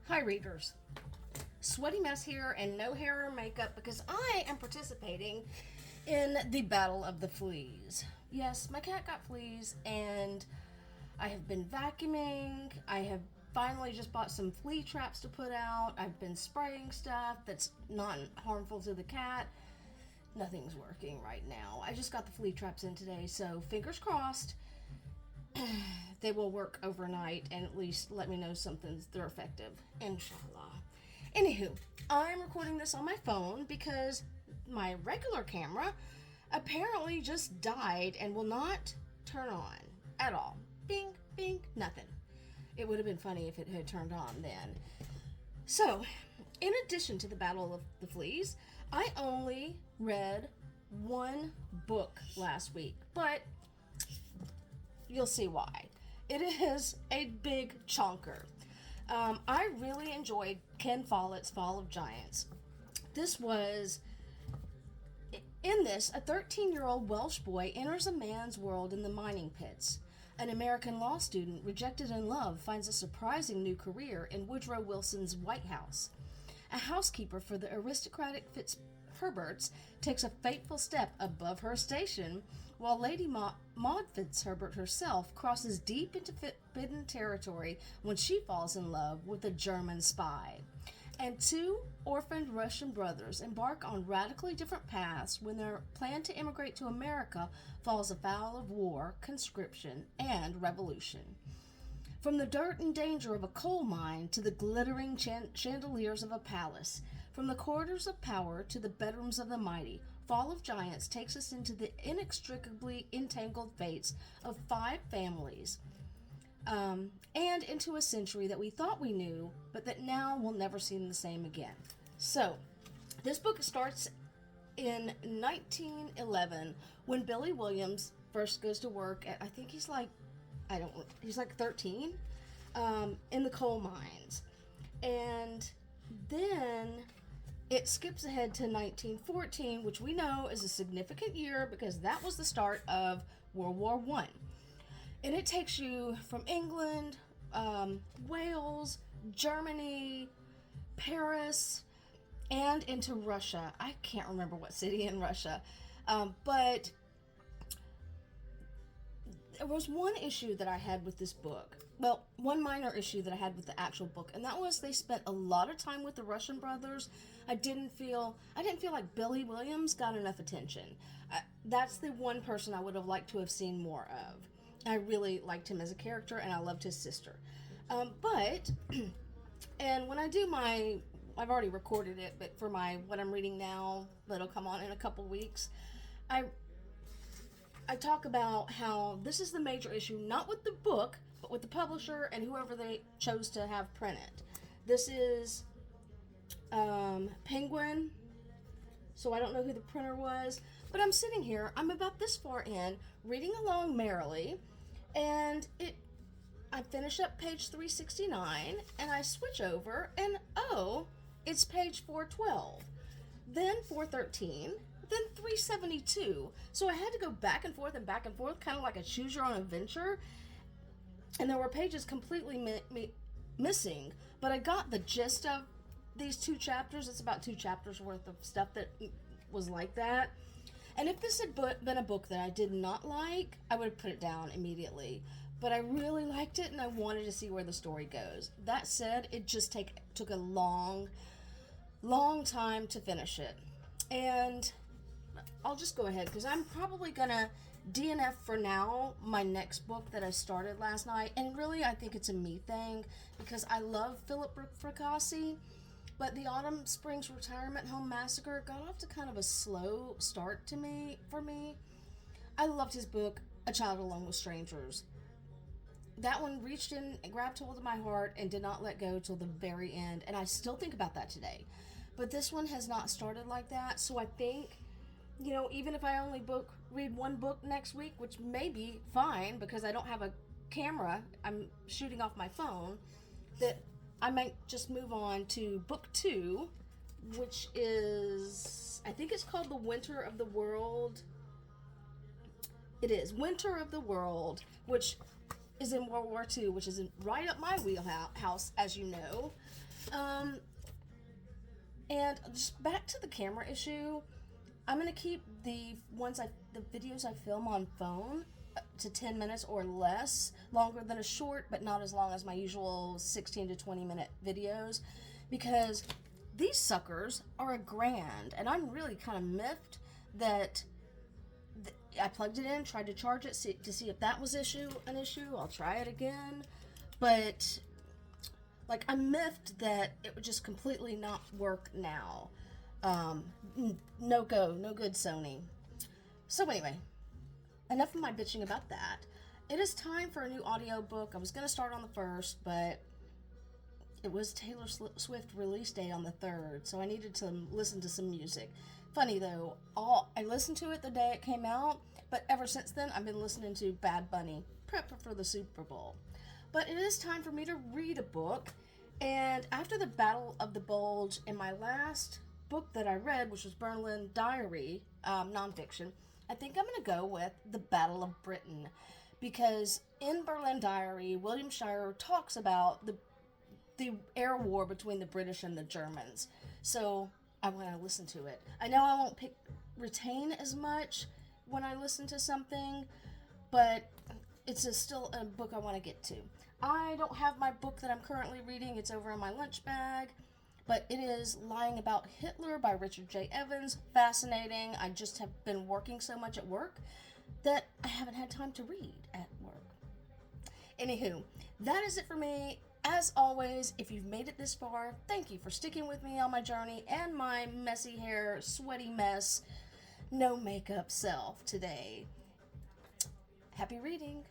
Hi, readers. Sweaty Mess here and no hair or makeup because I am participating in the Battle of the Fleas. Yes, my cat got fleas and I have been vacuuming. I have finally just bought some flea traps to put out. I've been spraying stuff that's not harmful to the cat. Nothing's working right now. I just got the flea traps in today, so fingers crossed they will work overnight and at least let me know they're effective. Inshallah. Anywho, I'm recording this on my phone because my regular camera apparently just died and will not turn on at all. Bing, bing, nothing. It would have been funny if it had turned on then. So, in addition to the Battle of the Fleas, I only read one book last week, but you'll see why. It is a big chonker. I really enjoyed Ken Follett's Fall of Giants. In this, a 13-year-old Welsh boy enters a man's world in the mining pits. An American law student, rejected in love, finds a surprising new career in Woodrow Wilson's White House. A housekeeper for the aristocratic Fitzherberts takes a fateful step above her station, while Lady Maud Fitzherbert herself crosses deep into forbidden territory when she falls in love with a German spy. And two orphaned Russian brothers embark on radically different paths when their plan to immigrate to America falls afoul of war, conscription, and revolution. From the dirt and danger of a coal mine to the glittering chandeliers of a palace, from the corridors of power to the bedrooms of the mighty, Fall of Giants takes us into the inextricably entangled fates of 5 families, and into a century that we thought we knew, but that now will never seem the same again. So, this book starts in 1911 when Billy Williams first goes to work at, I think he's like 13, in the coal mines. And then it skips ahead to 1914, which we know is a significant year because that was the start of World War I. And it takes you from England, Wales, Germany, Paris, and into Russia. I can't remember what city in Russia, but there was one issue that I had with this book. Well, one minor issue that I had with the actual book, and that was they spent a lot of time with the Russian brothers. I didn't feel like Billy Williams got enough attention. That's the one person I would have liked to have seen more of. I really liked him as a character, and I loved his sister. But and when I do I've already recorded it, but for what I'm reading now, that'll come on in a couple weeks, I talk about how this is the major issue, not with the book, but with the publisher and whoever they chose to have print it. This is Penguin, so I don't know who the printer was, but I'm sitting here, I'm about this far in, reading along merrily, and I finish up page 369, and I switch over, and it's page 412, then 413, then 372. So I had to go back and forth, kind of like a choose your own adventure. And there were pages completely missing, but I got the gist of these 2 chapters. It's about 2 chapters worth of stuff that was like that. And if this had been a book that I did not like, I would have put it down immediately. But I really liked it, and I wanted to see where the story goes. That said, it just took a long time to finish it. And I'll just go ahead because I'm probably gonna DNF for now my next book that I started last night, and really I think it's a me thing because I love Philip Fracassi, but the Autumn Springs Retirement Home Massacre got off to kind of a slow start for me. I loved his book A Child Alone with Strangers. That one reached in and grabbed hold of my heart and did not let go till the very end, and I still think about that today. But this one has not started like that, so I think, even if I only read one book next week, which may be fine because I don't have a camera, I'm shooting off my phone, that I might just move on to book 2, which is, I think it's called The Winter of the World. It is Winter of the World, which is in World War II, which is right up my wheelhouse, as you know. And just back to the camera issue, I'm gonna keep the videos I film on phone to 10 minutes or less, longer than a short, but not as long as my usual 16 to 20-minute videos, because these suckers are a grand, and I'm really kind of miffed that I plugged it in, tried to charge it to see if that was an issue. I'll try it again, but like, I'm miffed that it would just completely not work now. No good, Sony. So anyway, enough of my bitching about that. It is time for a new audiobook. I was going to start on the 1st, but it was Taylor Swift release day on the 3rd, so I needed to listen to some music. Funny though, I listened to it the day it came out, but ever since then I've been listening to Bad Bunny, prepping for the Super Bowl. But it is time for me to read a book, and after the Battle of the Bulge in my last book that I read, which was Berlin Diary, nonfiction, I think I'm going to go with The Battle of Britain, because in Berlin Diary, William Shirer talks about the air war between the British and the Germans. So I want to listen to it. I know I won't retain as much when I listen to something, but it's still a book I want to get to. I don't have my book that I'm currently reading. It's over in my lunch bag, but it is Lying About Hitler by Richard J. Evans. Fascinating. I just have been working so much at work that I haven't had time to read at work. Anywho, that is it for me. As always, if you've made it this far, thank you for sticking with me on my journey and my messy hair, sweaty mess, no makeup self today. Happy reading.